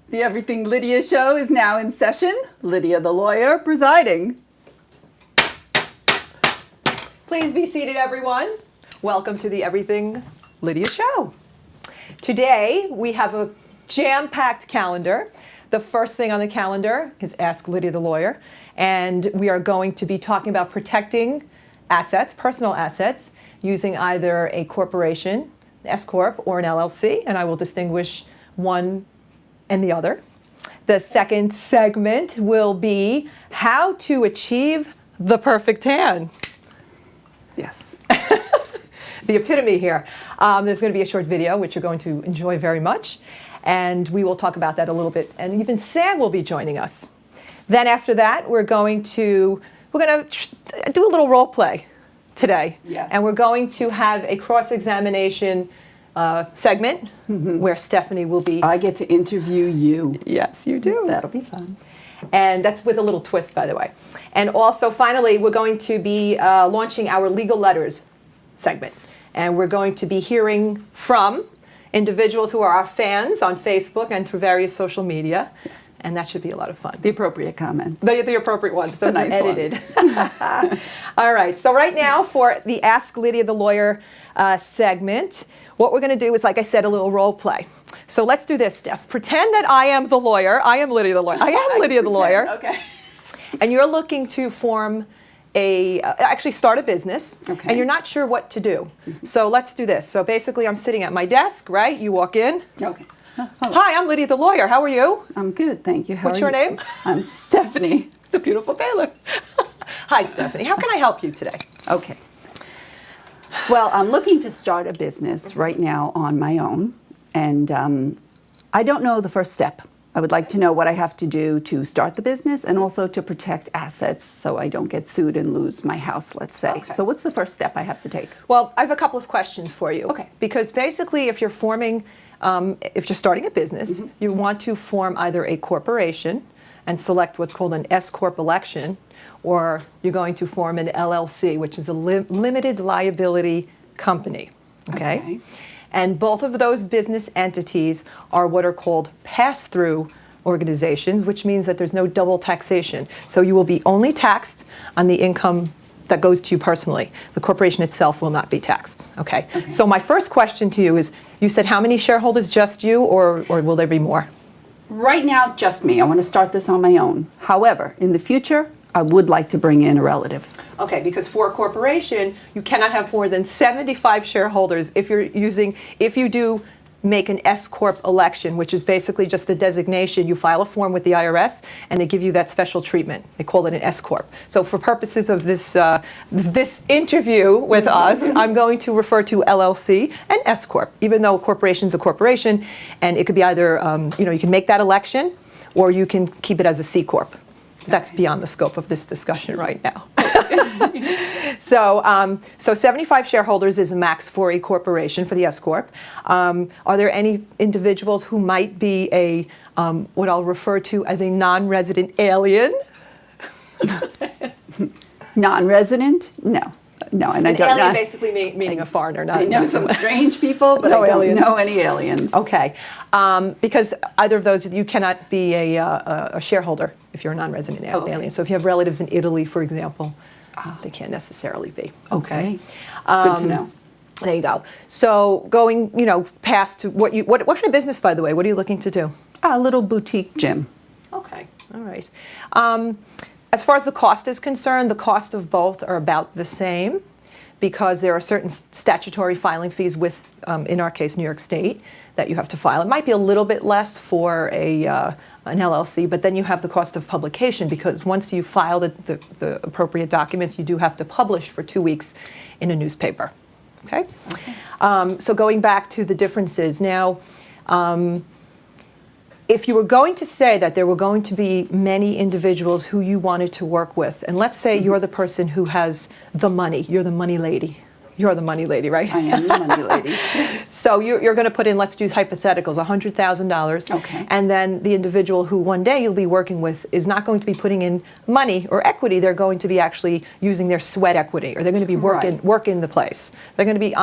The Everything Lydia show is now in session. Lydia the lawyer presiding. Please be seated, everyone. Welcome to the Everything Lydia show. Today, we have a jam-packed calendar. The first thing on the calendar is Ask Lydia the Lawyer, and we are going to be talking about protecting assets, personal assets, using either a corporation, an S Corp, or an LLC, and I will distinguish one and the other. The second segment will be how to achieve the perfect tan. Yes. The epitome here. There's going to be a short video, which you're going to enjoy very much, and we will talk about that a little bit, and even Sam will be joining us. Then after that, we're going to do a little role play today. Yes. And we're going to have a cross-examination segment where Stephanie will be. I get to interview you. Yes, you do. That'll be fun. And that's with a little twist, by the way. And also, finally, we're going to be launching our legal letters segment. And we're going to be hearing from individuals who are our fans on Facebook and through various social media. Yes. And that should be a lot of fun. The appropriate comments. The appropriate ones. Those are nice edited. All right. So right now, for the Ask Lydia the Lawyer segment, what we're going to do is, like I said, a little role play. So let's do this, Steph. Pretend that I am the lawyer. I am Lydia the lawyer. I am Lydia the lawyer. Okay. And you're looking to form actually start a business. Okay. And you're not sure what to do. So let's do this. So basically, I'm sitting at my desk, right? You walk in. Okay. Hi, I'm Lydia the lawyer. How are you? I'm good, thank you. How What's are your you? name? I'm Stephanie. The beautiful Baylor. Hi, Stephanie. How can I help you today? Okay. Well, I'm looking to start a business right now on my own, and I don't know the first step. I would like to know what I have to do to start the business and also to protect assets so I don't get sued and lose my house, let's say. Okay. So what's the first step I have to take? Well, I have a couple of questions for you. Okay. Because basically, if you're starting a business, you want to form either a corporation and select what's called an S Corp election, or you're going to form an LLC, which is a limited liability company. Okay? And both of those business entities are what are called pass-through organizations, which means that there's no double taxation. So you will be only taxed on the income that goes to you personally. The corporation itself will not be taxed. Okay? So my first question to you is, you said how many shareholders? Just you, or will there be more? Right now, just me. I want to start this on my own. However, in the future, I would like to bring in a relative. Okay, because for a corporation, you cannot have more than 75 shareholders if you do make an S Corp election, which is basically just a designation. You file a form with the IRS, and they give you that special treatment. They call it an S Corp. So for purposes of this interview with us, I'm going to refer to LLC and S Corp, even though a corporation is a corporation, and it could be either, you can make that election, or you can keep it as a C Corp. That's beyond the scope of this discussion right now. So 75 shareholders is a max for a corporation, for the S Corp. Are there any individuals who might be what I'll refer to as a non-resident alien? Non-resident? No. No, and I don't alien know. basically meaning a foreigner. Not I know some strange people, but No I don't aliens. know any aliens. Okay, because either of those, you cannot be a shareholder if you're a non-resident alien. So if you have relatives in Italy, for example, they can't necessarily be. Okay. Good to know. There you go. So going, past to what kind of business, by the way? What are you looking to do? A little boutique gym. Okay, all right. As far as the cost is concerned, the cost of both are about the same because there are certain statutory filing fees with, in our case, New York State, that you have to file. It might be a little bit less for an LLC, but then you have the cost of publication because once you file the appropriate documents, you do have to publish for 2 weeks in a newspaper. Okay? So going back to the differences. Now, if you were going to say that there were going to be many individuals who you wanted to work with, and let's say you're the person who has the money, you're the money lady. You're the money lady, right? I am the money lady. So you're going to put in, let's do hypotheticals, $100,000. Okay. And then the individual who one day you'll be working with is not going to be putting in money or equity. They're going to be actually using their sweat equity, or they're going to be working the place. They're going to be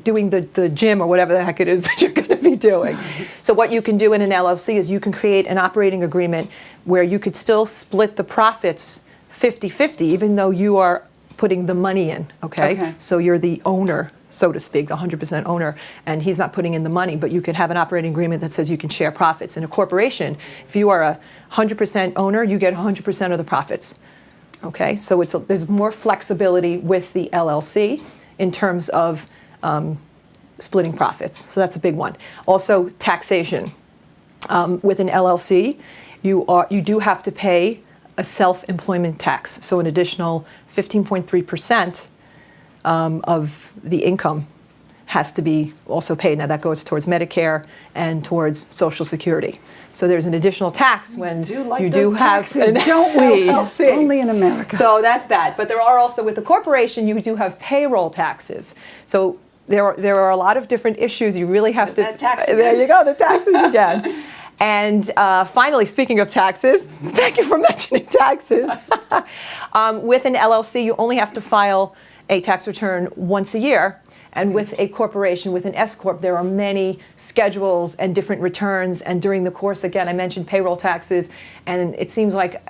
doing the gym or whatever the heck it is that you're going to be doing. So what you can do in an LLC is you can create an operating agreement where you could still split the profits 50-50, even though you are putting the money in, okay? So you're the owner, so to speak, the 100% owner, and he's not putting in the money, but you could have an operating agreement that says you can share profits. In a corporation, if you are a 100% owner, you get 100% of the profits, okay? So there's more flexibility with the LLC in terms of splitting profits, so that's a big one. Also, taxation. With an LLC, you do have to pay a self-employment tax, so an additional 15.3% of the income has to be also paid. Now that goes towards Medicare and towards Social Security. So there's an additional tax when you do have taxes, don't we? LLC. Only in America. So that's that. But there are also, with the corporation, you do have payroll taxes. So there are a lot of different issues you really have to. There you go, the taxes again. And finally, speaking of taxes, thank you for mentioning taxes. With an LLC, you only have to file a tax return once a year. And with a corporation, with an S Corp, there are many schedules and different returns. And during the course, again, I mentioned payroll taxes. And it seems like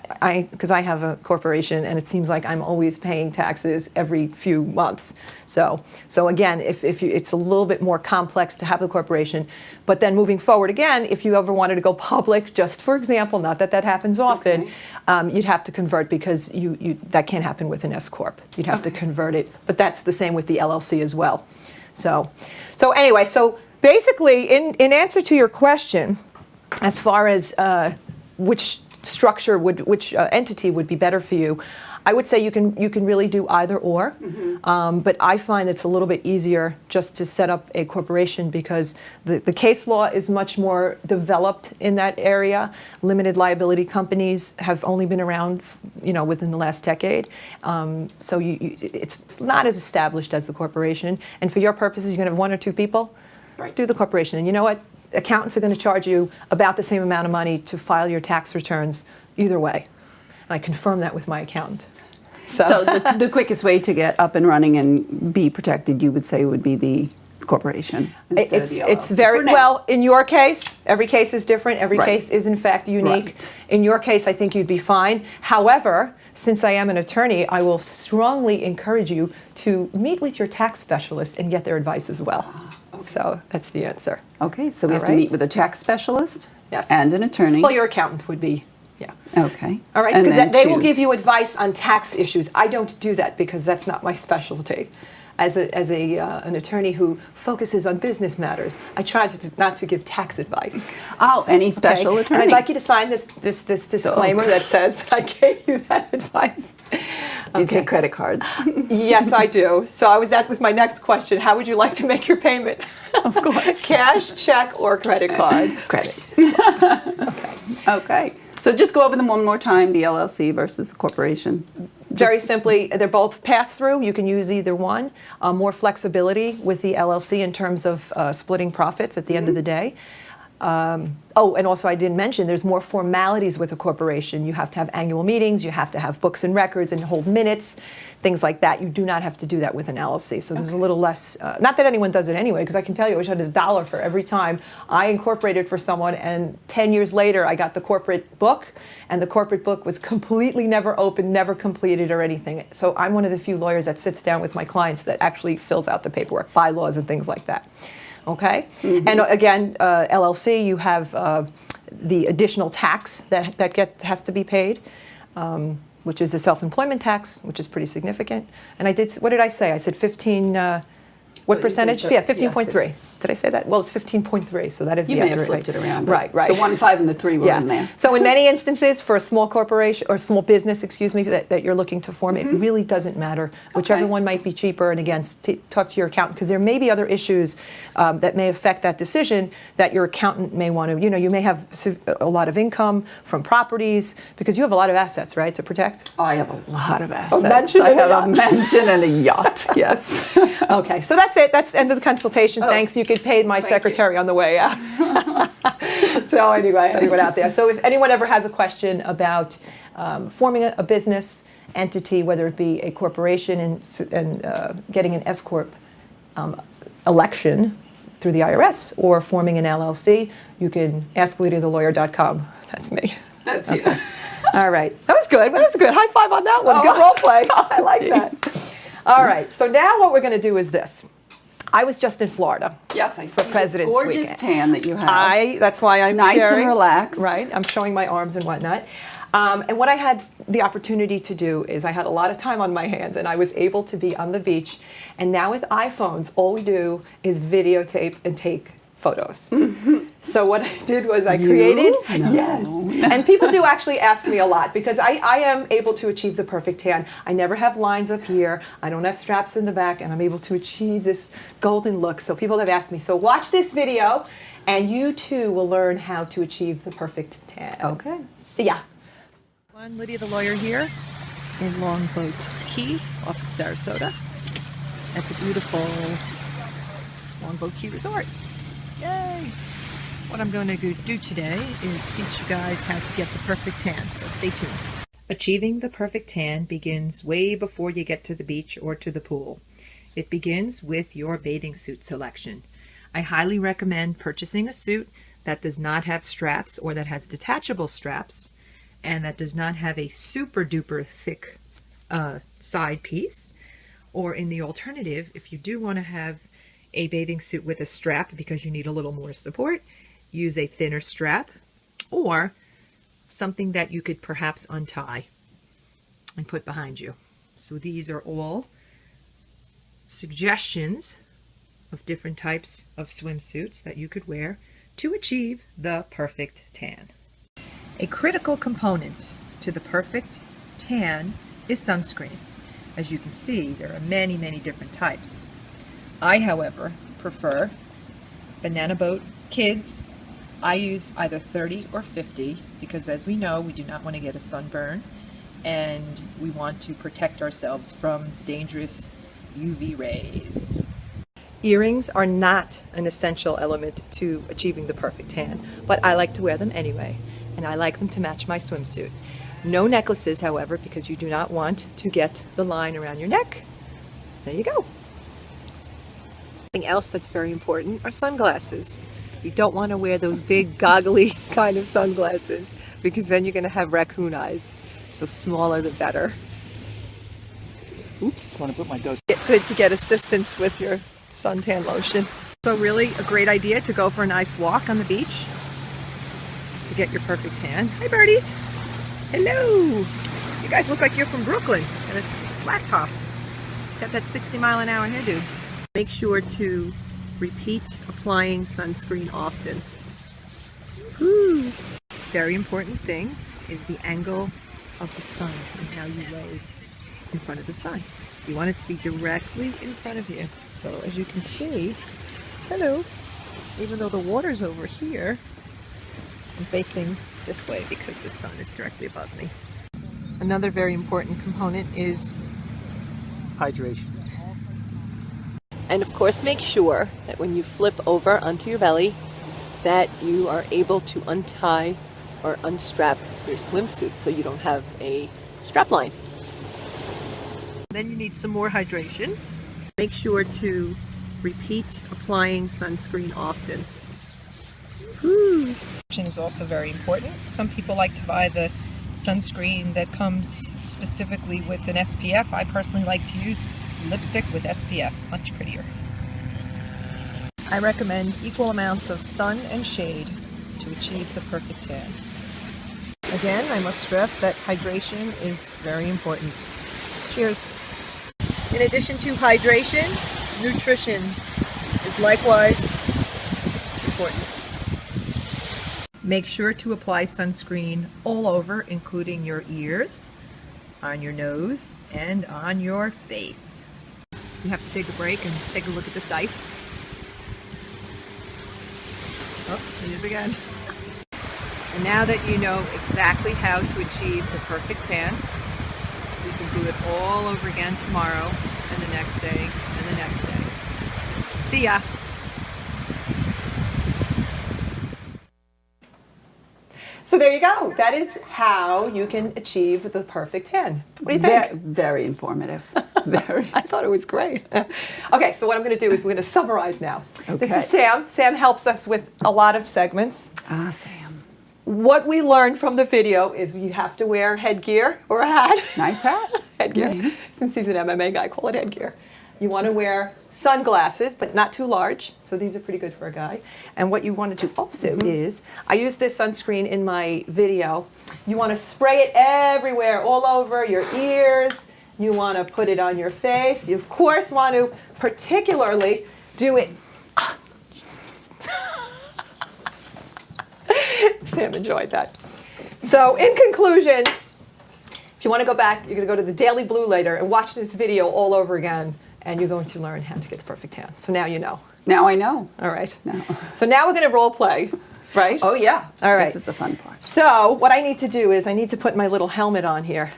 because I have a corporation, and it seems like I'm always paying taxes every few months. So again, it's a little bit more complex to have the corporation. But then moving forward again, if you ever wanted to go public, just for example, not that that happens often, you'd have to convert, because that can't happen with an S Corp. You'd have to convert it. But that's the same with the LLC as well. So anyway, so basically, in answer to your question, as far as which structure which entity would be better for you, I would say you can really do either or. But I find it's a little bit easier just to set up a corporation, because the case law is much more developed in that area. Limited liability companies have only been around, within the last decade. So it's not as established as the corporation. And for your purposes, you're going to have one or two people. Right. Do the corporation. And you know what? Accountants are going to charge you about the same amount of money to file your tax returns either way. And I confirm that with my accountant. So the quickest way to get up and running and be protected, you would say, would be the corporation instead of the LLC. It's very well. In your case, every case is different. Every case is in fact unique. Right. In your case, I think you'd be fine. However, since I am an attorney, I will strongly encourage you to meet with your tax specialist and get their advice as well. Okay. So that's the answer. Okay, so we have to meet with a tax specialist. Yes. And an attorney. Well, your accountant would be. Yeah. Okay. All right, because they will give you advice on tax issues. I don't do that because that's not my specialty. As an attorney who focuses on business matters, I try not to give tax advice. Oh, any special attorney. And I'd like you to sign this disclaimer that says that I gave you that advice. Do you take credit cards? Yes, I do. So that was my next question. How would you like to make your payment? Of course. Cash, check, or credit card? Credit. Okay. So just go over them one more time, the LLC versus the corporation. Very simply, they're both pass-through. You can use either one. More flexibility with the LLC in terms of splitting profits at the end of the day. And also I didn't mention, there's more formalities with a corporation. You have to have annual meetings, you have to have books and records and hold minutes, things like that. You do not have to do that with an LLC. So there's a little less, not that anyone does it anyway, because I can tell you, I wish I had $1 for every time I incorporated for someone, and 10 years later I got the corporate book, and the corporate book was completely never opened, never completed or anything. So I'm one of the few lawyers that sits down with my clients that actually fills out the paperwork, bylaws and things like that. Okay? Mm-hmm. And again, LLC, you have the additional tax that has to be paid, which is the self-employment tax, which is pretty significant. And what did I say? I said 15, what percentage? Yeah, 15.3. Yes. Did I say that? Well, it's 15.3, so that is the accurate rate. You may have flipped it around. Right. The 1, 5, and the 3 were in there. So in many instances, for a small corporation, or small business, excuse me, that you're looking to form, it really doesn't matter. Whichever one might be cheaper, and again, talk to your accountant, because there may be other issues that may affect that decision that your accountant may want to, you may have a lot of income from properties, because you have a lot of assets, right, to protect? I have a lot of assets. I have a mansion and a yacht, yes. Okay, so that's it. That's the end of the consultation. Thanks. You can get paid my secretary on the way out. So anyway, anyone out there. So if anyone ever has a question about forming a business entity, whether it be a corporation and getting an S-Corp election through the IRS or forming an LLC, you can ask LidiaTheLawyer.com. That's me. That's you. All right. That was good. That was good. High five on that one. Good role play. I like that. All right. So now what we're going to do is this. I was just in Florida. Yes, I see. President's gorgeous Weekend. Tan that you have. That's why I'm Nice sharing. and relaxed. Right. I'm showing my arms and whatnot. And what I had the opportunity to do is I had a lot of time on my hands and I was able to be on the beach. And now with iPhones, all we do is videotape and take photos. So what I did was I created, yes, and people do actually ask me a lot because I am able to achieve the perfect tan. I never have lines up here, I don't have straps in the back, and I'm able to achieve this golden look. So people have asked me, so watch this video and you too will learn how to achieve the perfect tan. Okay. See ya. I'm Lydia the lawyer here in Longboat Key off of Sarasota at the beautiful Longboat Key Resort. Yay! What I'm going to do today is teach you guys how to get the perfect tan, so stay tuned. Achieving the perfect tan begins way before you get to the beach or to the pool. It begins with your bathing suit selection. I highly recommend purchasing a suit that does not have straps or that has detachable straps and that does not have a super duper thick side piece. Or in the alternative, if you do want to have a bathing suit with a strap because you need a little more support, use a thinner strap or something that you could perhaps untie and put behind you. So these are all suggestions of different types of swimsuits that you could wear to achieve the perfect tan. A critical component to the perfect tan is sunscreen. As you can see, there are many, many different types. I, however, prefer Banana Boat Kids. I use either 30 or 50 because, as we know, we do not want to get a sunburn and we want to protect ourselves from dangerous UV rays. Earrings are not an essential element to achieving the perfect tan, but I like to wear them anyway, and I like them to match my swimsuit. No necklaces, however, because you do not want to get the line around your neck. There you go. Something else that's very important are sunglasses. You don't want to wear those big goggly kind of sunglasses because then you're going to have raccoon eyes. So smaller the better. Oops. Want to put my dose. It's good to get assistance with your suntan lotion. So really a great idea to go for a nice walk on the beach to get your perfect tan. Hi birdies! Hello! You guys look like you're from Brooklyn and a flat top. Got that 60-mile-an-hour hairdo. Make sure to repeat applying sunscreen often. Woo. Very important thing is the angle of the sun and how you lay in front of the sun. You want it to be directly in front of you. So as you can see, hello, even though the water's over here, I'm facing this way because the sun is directly above me. Another very important component is Hydration. And of course, make sure that when you flip over onto your belly, that you are able to untie or unstrap your swimsuit so you don't have a strap line. Then you need some more hydration. Make sure to repeat applying sunscreen often. Woo. Hydration is also very important. Some people like to buy the sunscreen that comes specifically with an SPF. I personally like to use lipstick with SPF, much prettier. I recommend equal amounts of sun and shade to achieve the perfect tan. Again, I must stress that hydration is very important. Cheers! In addition to hydration, nutrition is likewise important. Make sure to apply sunscreen all over, including your ears, on your nose, and on your face. You have to take a break and take a look at the sights. Oh, it is again. And now that you know exactly how to achieve the perfect tan, you can do it all over again tomorrow, and the next day, and the next day. See ya! So there you go. That is how you can achieve the perfect tan. What do you think? Very informative. Very. I thought it was great. Okay, so what I'm going to do is we're going to summarize now. This Okay. is Sam. Sam helps us with a lot of segments. Ah, Sam. What we learned from the video is you have to wear headgear or a hat. Nice hat. Headgear. Nice. Since he's an MMA guy, call it headgear. You want to wear sunglasses, but not too large. So these are pretty good for a guy. And what you want to do also is, I use this sunscreen in my video. You want to spray it everywhere, all over your ears. You want to put it on your face. You, of course, want to particularly do it. Sam enjoyed that. So in conclusion, if you want to go back, you're going to go to the Daily Blue later and watch this video all over again, and you're going to learn how to get the perfect tan. So now you know. Now I know. All right. No. So now we're going to role play, right? Oh yeah. All right. This is the fun part. So what I need to do is I need to put my little helmet on here.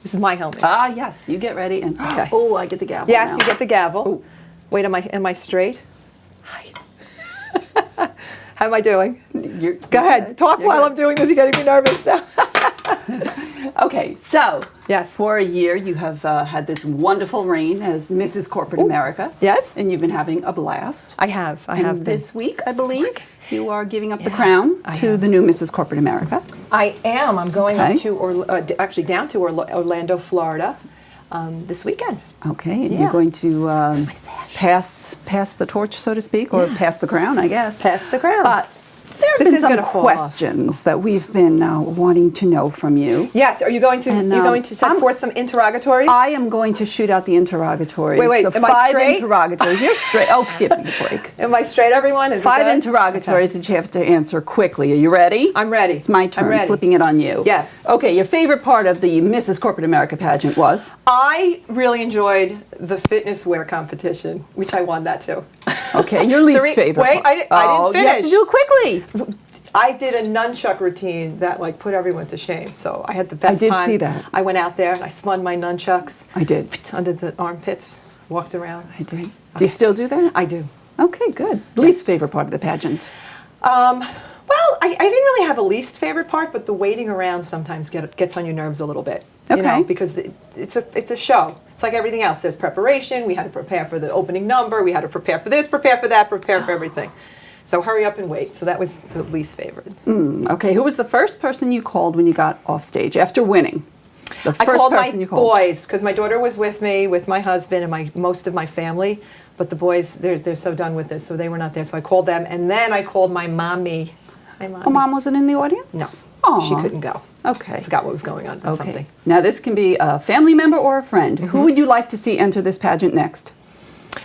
This is my helmet. Ah yes. You get ready and Okay. oh, I get the gavel. Yes, now. you get the gavel. Ooh. Wait, am I straight? Hi. How am I doing? You're, Go ahead. Talk You're while good. I'm doing this. You're getting me nervous now. Okay, so Yes. for a year you have had this wonderful reign as Mrs. Corporate America. Yes. And you've been having a blast. I have And been. this week, I This is believe, work. you are giving up the Yeah, crown I to am. the new Mrs. Corporate America. I am. I'm going Okay. up to, actually down to Orlando, Florida, this weekend. Okay, and Yeah. you're going to My sash. pass the torch, so to speak, or pass the crown, I guess. Pass the crown. But there have This been is some gonna fall off. questions that we've been wanting to know from you. Yes. Are you going to? And, you're going to set I'm- forth some interrogatories? I am going to shoot out the interrogatories. Wait, the am I 5 straight? interrogatories. You're straight. Oh, give me a break. Am I straight, everyone? Is it 5 good? interrogatories that you have to answer quickly. Are you ready? I'm ready. It's my turn. I'm ready. Flipping it on you. Yes. Okay, your favorite part of the Mrs. Corporate America pageant was? I really enjoyed the fitness wear competition, which I won that too. Okay, your least Three- favorite wait, part. I didn't You have to finish. do it quickly. I did a nunchuck routine that like put everyone to shame. So I had the best did time. see that. I went out there and I spun my nunchucks I did. under the armpits, walked around. I did. Do you still do that? I do. Okay, good. Least favorite part of the pageant? Well, I didn't really have a least favorite part, but the waiting around sometimes gets on your nerves a little bit. You know, Okay. because it's a show. It's like everything else. There's preparation. We had to prepare for the opening number. We had to prepare for this, prepare for that, prepare for everything. So hurry up and wait. So that was the least favorite. Okay, who was the first person you called when you got off stage after winning? The I first called my person you called. boys because my daughter was with me, with my husband, and most of my family. But the boys, they're so done with this, so they were not there. So I called them, and then I called my mommy. My mommy. Oh, Mom wasn't in the audience? No, Aw. she couldn't go. Okay. I forgot what was going on. Did Okay. something. Now this can be a family member or a friend. Who would you like to see enter this pageant next?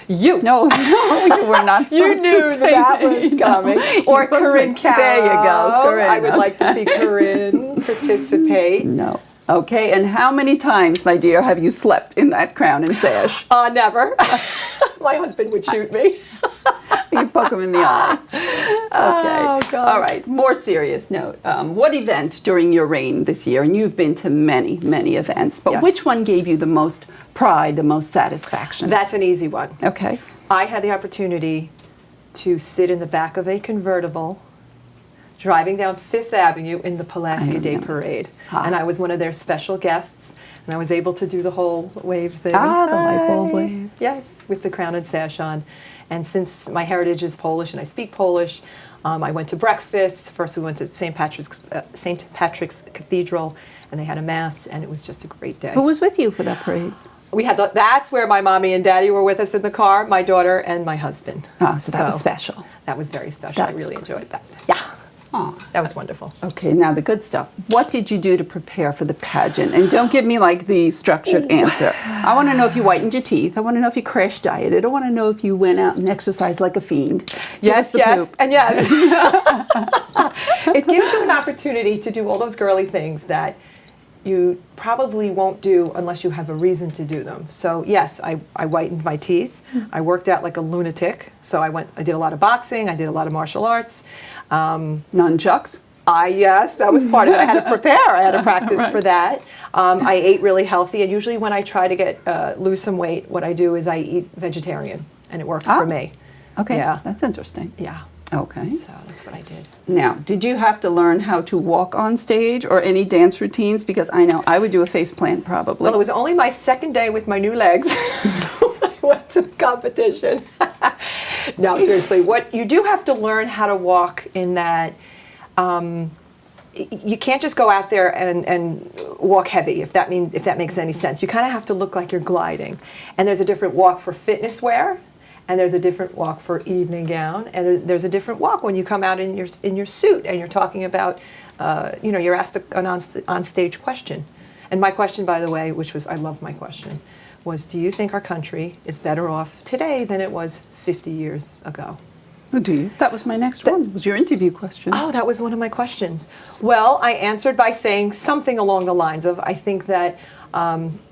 You. No, no, you were not. You supposed knew to say that me. was No. coming. You're Or supposed to Corinne say- Caro. There you go, Corinne. I would like to see Corinne participate. No. Okay, and how many times, my dear, have you slept in that crown and sash? Never. My husband would shoot me. You poke him in the eye. Okay. Oh, God. All right. More serious note. What event during your reign this year, and you've been to many, many events, but Yes. which one gave you the most pride, the most satisfaction? That's an easy one. Okay. I had the opportunity to sit in the back of a convertible driving down Fifth Avenue in the Pulaski Day remember. Parade. Ah. And I was one of their special guests, and I was able to do the whole wave thing. Ah, the light bulb Hi. wave. Yes, with the crown and sash on. And since my heritage is Polish and I speak Polish, I went to breakfast. First we went to St. Patrick's Cathedral, and they had a mass, and it was just a great day. Who was with you for that parade? We had that's where my mommy and daddy were with us in the car, my daughter and my husband. Ah, so that was special. That was very special. I That's really great. enjoyed that. Yeah, Aw. that was wonderful. Okay, now the good stuff. What did you do to prepare for the pageant? And don't give me like the structured answer. I want to know if you whitened your teeth. I want to know if you crash dieted. I want to know if you went out and exercised like a fiend. Give us Yes, the yes, poop. and yes. It gives you an opportunity to do all those girly things that you probably won't do unless you have a reason to do them. So yes, I whitened my teeth. I worked out like a lunatic. So I did a lot of boxing. I did a lot of martial arts. Nunchucks? Yes, that was part of it. I had to prepare. I had to practice for that. I ate really healthy, and usually when I try to lose some weight, what I do is I eat vegetarian, and it works for me. Okay, Yeah. that's interesting. Yeah. Okay. So that's what I did. Now, did you have to learn how to walk on stage or any dance routines? Because I know I would do a face plant probably. Well, it was only my second day with my new legs when I went to the competition. No, seriously, what you do have to learn how to walk in that you can't just go out there and walk heavy, if that makes any sense. You kind of have to look like you're gliding. And there's a different walk for fitness wear, and there's a different walk for evening gown, and there's a different walk when you come out in your suit and you're talking about, you're asked an on-stage question. And my question, by the way, I love my question, was, do you think our country is better off today than it was 50 years ago? Oh, do you? That was my next one. Was your interview question. Oh, that was one of my questions. Well, I answered by saying something along the lines of, I think that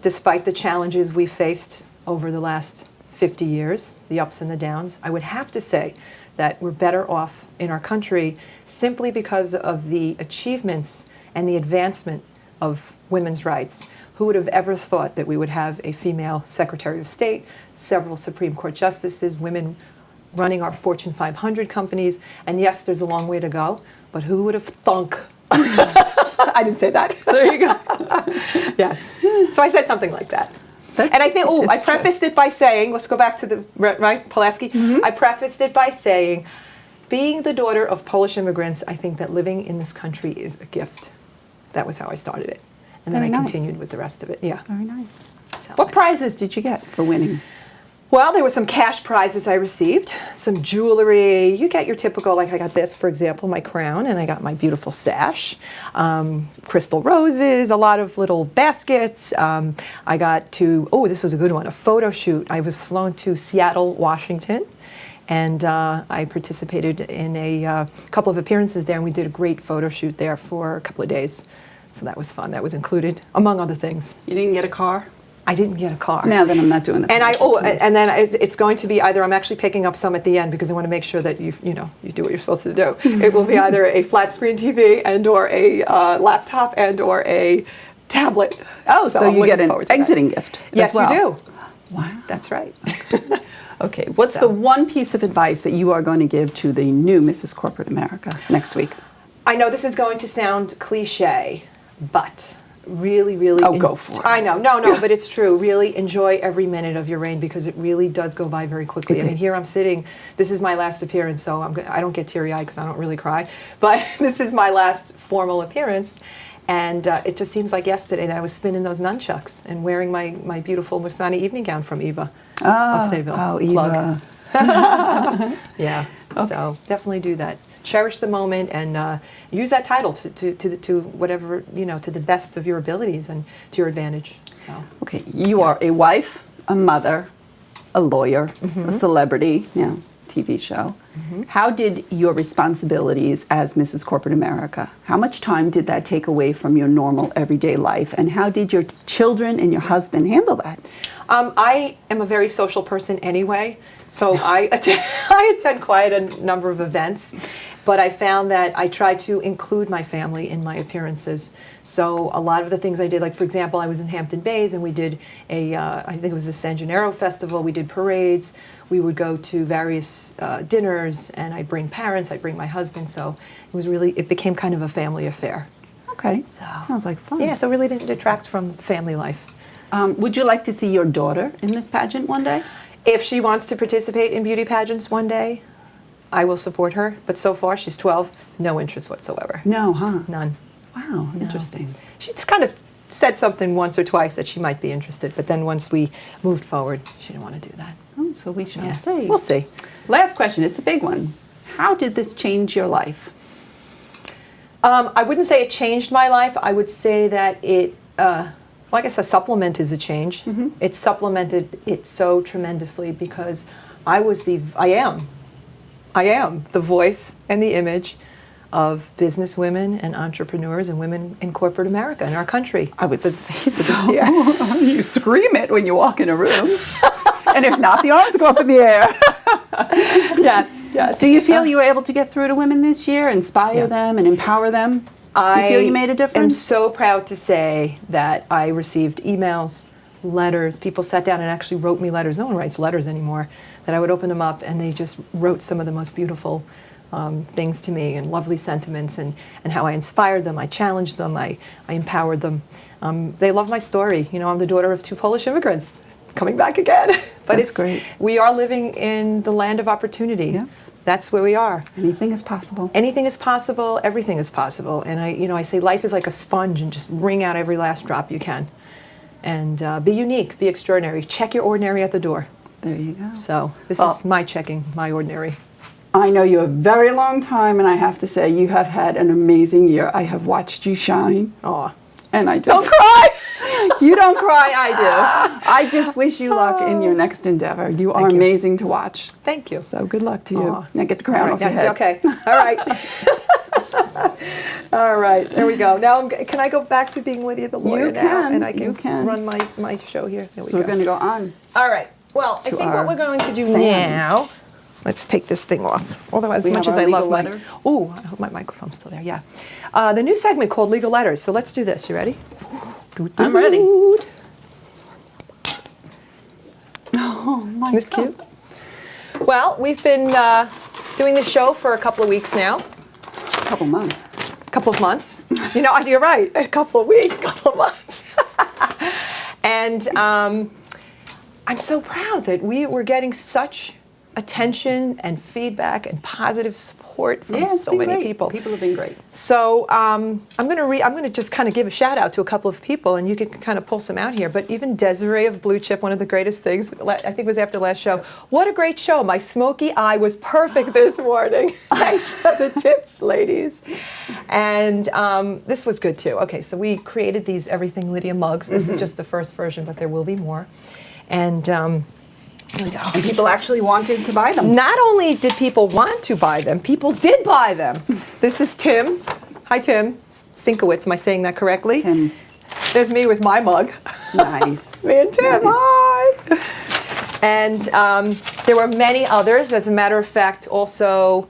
despite the challenges we faced over the last 50 years, the ups and the downs, I would have to say that we're better off in our country simply because of the achievements and the advancement of women's rights. Who would have ever thought that we would have a female Secretary of State, several Supreme Court justices, women running our Fortune 500 companies, and yes, there's a long way to go, but who would have thunk? I didn't say that. There you go. Yes. So I said something like that. That's- And I think, I it's prefaced it by saying, let's go back to the, right, Pulaski? I prefaced it by saying, being the daughter of Polish immigrants, I think that living in this country is a gift. That was how I started it. And then Very I nice. continued with the rest of it. Yeah. Very nice. So What prizes did you get for winning? Well, there were some cash prizes I received, some jewelry. You get your typical, like I got this, for example, my crown, and I got my beautiful sash, crystal roses, a lot of little baskets. I got to, this was a good one, a photo shoot. I was flown to Seattle, Washington, and I participated in a couple of appearances there, and we did a great photo shoot there for a couple of days. So that was fun. That was included, among other things. You didn't get a car? I didn't get a car. Now then I'm not doing it. And then it's going to be either, I'm actually picking up some at the end because I want to make sure that you do what you're supposed to do. It will be either a flat screen TV and or a laptop and or a tablet. Oh, so I'm you get looking an forward to that. exiting gift. Yes, as well. you do. Wow. That's right. Okay, what's So- the one piece of advice that you are going to give to the new Mrs. Corporate America next week? I know this is going to sound cliche, but really, really. Oh, go for it. I know, no, but it's true. Really enjoy every minute of your reign because it really does go by very quickly. It I mean, did. here I'm sitting. This is my last appearance, so I don't get teary-eyed because I don't really cry. But this is my last formal appearance, and it just seems like yesterday that I was spinning those nunchucks and wearing my beautiful Musani evening gown from Eva of Sayville. Oh, Plug. Eva. Yeah. So definitely do that. Cherish the moment and use that title to whatever, to the best of your abilities and to your advantage. So Okay, you are a wife, a mother, a lawyer, a celebrity, TV show. How did your responsibilities as Mrs. Corporate America, how much time did that take away from your normal everyday life? And how did your children and your husband handle that? I am a very social person anyway, so I attend quite a number of events, but I found that I try to include my family in my appearances. So a lot of the things I did, like for example, I was in Hampton Bays and we did I think it was the San Gennaro Festival, we did parades, we would go to various dinners, and I'd bring parents, I'd bring my husband, so it became kind of a family affair. Okay, sounds like fun. Yeah, so it really didn't detract from family life. Would you like to see your daughter in this pageant one day? If she wants to participate in beauty pageants one day, I will support her. But so far, she's 12, no interest whatsoever. No, huh? None. Wow, No. interesting. She's kind of said something once or twice that she might be interested, but then once we moved forward, she didn't want to do that. Oh, so we shall Yeah. see. We'll see. Last question, it's a big one. How did this change your life? I wouldn't say it changed my life. I would say that it, well, I guess a supplement is a change. It supplemented it so tremendously because I am the voice and the image of business women and entrepreneurs and women in corporate America in our country. I would say so. year. You scream it when you walk in a room. And if not, the arms go up in the air. Yes, yes. Do you feel you were able to get through to women this year, inspire Yeah. them and empower them? Do you feel you made a I am difference? so proud to say that I received emails, letters. People sat down and actually wrote me letters. No one writes letters anymore. That I would open them up and they just wrote some of the most beautiful things to me, and lovely sentiments, and how I inspired them, I challenged them, I empowered them. They love my story. You know, I'm the daughter of 2 Polish immigrants. Coming back again. But That's great. We are living in the land of opportunity. Yes. That's where we are. Anything is possible. Anything is possible, everything is possible. And I say life is like a sponge, and just wring out every last drop you can. And be unique, be extraordinary. Check your ordinary at the door. There you go. So this Well, is my checking, my ordinary. I know you a very long time, and I have to say you have had an amazing year. I have watched you shine, Aw. and I just Don't cry! You don't cry, I do. I just wish you luck in your next endeavor. You are Thank you. amazing to watch. Thank you. So good luck to you. Aw. Now get the crown off your head. Okay, all right. All right, there we go. Now, can I go back to being Lydia the lawyer You now? can, And I you can. run my show here. There we So go. we're going to go on. All right. Well, I To think our what we're going to do fans. now, let's take this thing off. Although as We much have as our I love legal my, letters. ooh, I hope my microphone's still there. Yeah, the new segment called Legal Letters. So let's do this. You ready? I'm ready. Oh my Isn't this cute? Well, we've been doing this show for a couple of weeks now. Couple months. A couple of months. You know, you're right. A couple of weeks, couple of months. And I'm so proud that we're getting such attention and feedback and positive support from Yeah, it's so been many great. people. People have been great. So I'm going to just kind of give a shout out to a couple of people, and you can kind of pull some out here. But even Desiree of Blue Chip, one of the greatest things, I think it was after last show. What a great show! My smoky eye was perfect this morning. Thanks for the tips, ladies. And this was good too. Okay, so we created these Everything Lydia mugs. This is just the first version, but there will be more. And People actually wanted to buy them. not only did people want to buy them, people did buy them. This is Tim. Hi, Tim. Stinkowitz, am I saying that correctly? Tim, There's me with my mug. nice. Me and Tim, Nice. hi. And there were many others. As a matter of fact, also,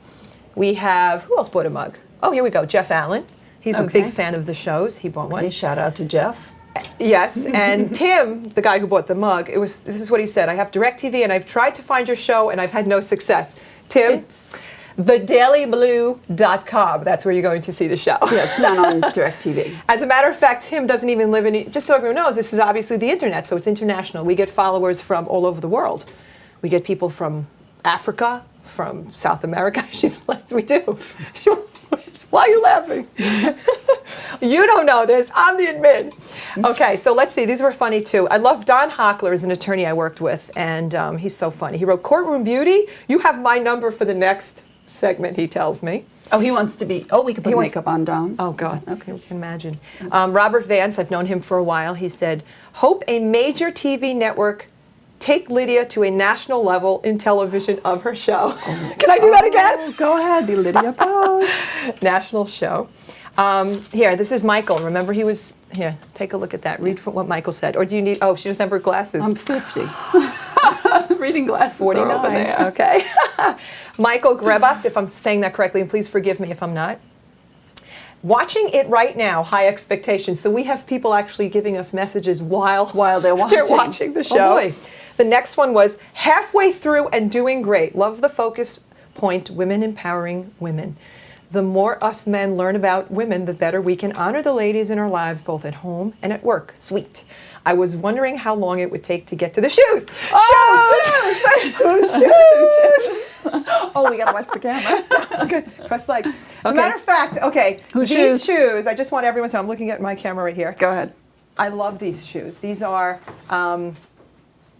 we have, who else bought a mug? Oh, here we go, Jeff Allen. He's a Okay. big fan of the shows. He bought one. Okay, shout out to Jeff. Yes, and Tim, the guy who bought the mug, this is what he said. I have DirecTV and I've tried to find your show and I've had no success. Tim, thedailyblue.com. That's where you're going to see the show. Yeah, it's not on DirecTV. As a matter of fact, Tim doesn't even live in, just so everyone knows, this is obviously the internet, so it's international. We get followers from all over the world. We get people from Africa, from South America. She's like, we do. Why are you laughing? You don't know this. I'm the admin. Okay, so let's see. These were funny too. I love Don Hockler, is an attorney I worked with, and he's so funny. He wrote, Courtroom Beauty, you have my number for the next segment, he tells me. Oh, he wants to be. Oh, we could put He wants- makeup on Don. Oh, God. Okay, we can imagine. Robert Vance, I've known him for a while. He said, hope a major TV network take Lydia to a national level in television of her show. Can I do that again? Oh, go ahead, the Lydia pose. National show. Here, this is Michael. Remember he was, here, take a look at that. Read from what Michael said. Or do you need, oh, she doesn't have her glasses. I'm 50. Reading glasses. 49. Are over there. Okay. Michael Grebas, if I'm saying that correctly, and please forgive me if I'm not. Watching it right now, high expectations. So we have people actually giving us messages while While they're watching. the Oh, show. boy. The next one was halfway through and doing great. Love the focus point, women empowering women. The more us men learn about women, the better we can honor the ladies in our lives, both at home and at work. Sweet. I was wondering how long it would take to get to the shoes. Oh, Shoes! Shoes! Oh, we gotta watch the camera. Okay, press like. As a matter of fact, okay, Whose these shoes? shoes, I just want everyone to know, I'm looking at my camera right here. Go ahead. I love these shoes. These are,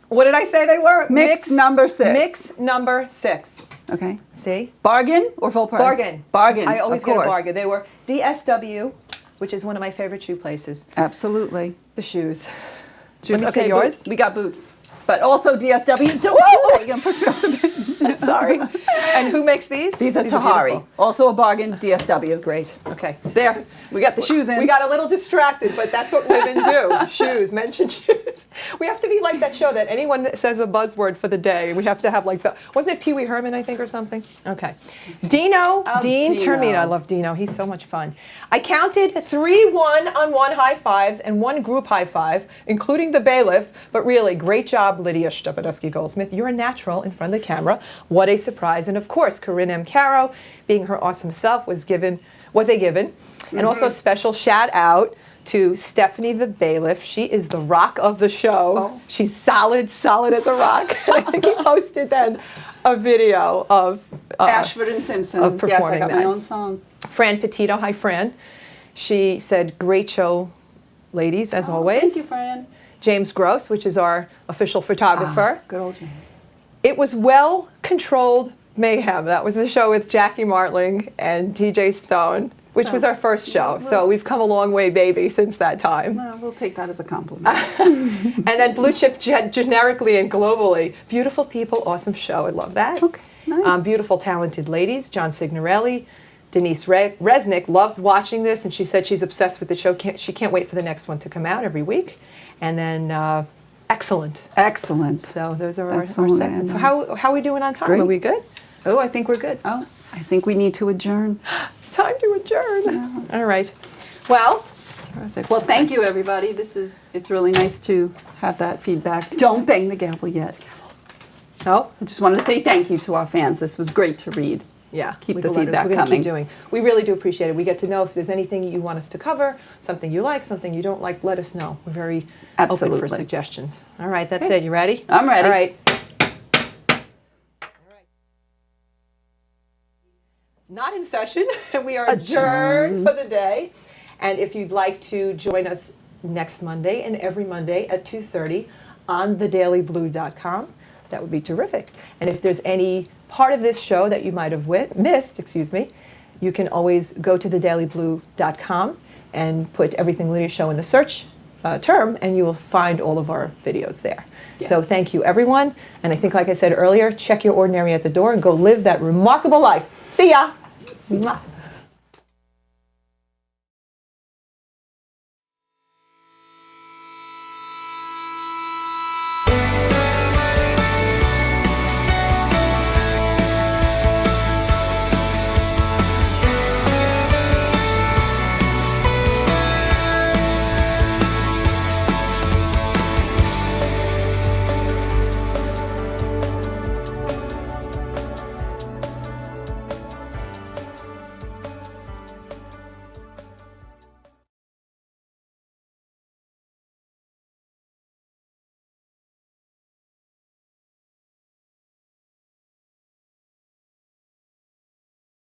what did I say they were? Mix number 6. Mix number 6. Okay. See? Bargain or full price? Bargain. Bargain. I always of get a course. bargain. They were DSW, which is one of my favorite shoe places. Absolutely. The shoes. Shoes. Let me Okay, see yours. We got boots. But also DSW. Don't Whoa! You're gonna push me off the bed. Sorry. And who makes these? These are Tahari. beautiful. Also a bargain, DSW. Great. Okay. There. We got the shoes in. We got a little distracted, but that's what women do. Shoes, mention shoes. We have to be like that show that anyone that says a buzzword for the day, we have to have like the, wasn't it Pee Wee Herman, I think, or something? Okay. Dean Termina. I love Dino. He's so much fun. I counted 3 one-on-one high fives and 1 group high five, including the bailiff. But really, great job, Lidia Goldsmith. You're a natural in front of the camera. What a surprise. And of course, Corinne M. Caro, being her awesome self, was a given. And also special shout out to Stephanie the bailiff. She is the rock of the show. Oh. She's solid as a rock. I think he posted then a video of Ashford and Simpson. of performing yes, I got that. my own song. Fran Petito. Hi, Fran. She said, great show, ladies, as always. Thank you, Fran. James Gross, which is our official photographer. Good old James. It was well-controlled mayhem. That was the show with Jackie Martling and TJ Stone, which was our first show. So we've come a long way, baby, since that time. Well, we'll take that as a compliment. And then Blue Chip generically and globally. Beautiful people, awesome show. I love that. Okay, nice. Beautiful, talented ladies. John Signorelli, Denise Resnick loved watching this, and she said she's obsessed with the show. She can't wait for the next one to come out every week. And then excellent. Excellent. So those are our Excellent, segments. So Anna. how are we doing on time? Great. Are we good? Oh, I think we're good. Oh, I think we need to adjourn. It's time to adjourn. All right. Well, Perfect. Well, thank you, everybody. It's really nice to have that feedback. Don't bang the gavel yet. oh, I just wanted to say thank you to our fans. This was great to read. yeah. Keep legal the letters. feedback We're gonna coming. keep doing. We really do appreciate it. We get to know if there's anything you want us to cover, something you like, something you don't like. Let us know. We're very open Absolutely. for suggestions. All right. That's it. You ready? I'm ready. All right. Not in session. We are adjourned for the day. And if you'd like to join us next Monday and every Monday at 2:30 on thedailyblue.com, that would be terrific. And if there's any part of this show that you might have missed, you can always go to thedailyblue.com and put Everything Lidia Show in the search term, and you will find all of our videos there. Yes. So thank you, everyone. And I think, like I said earlier, check your ordinary at the door and go live that remarkable life. See ya. Mwah.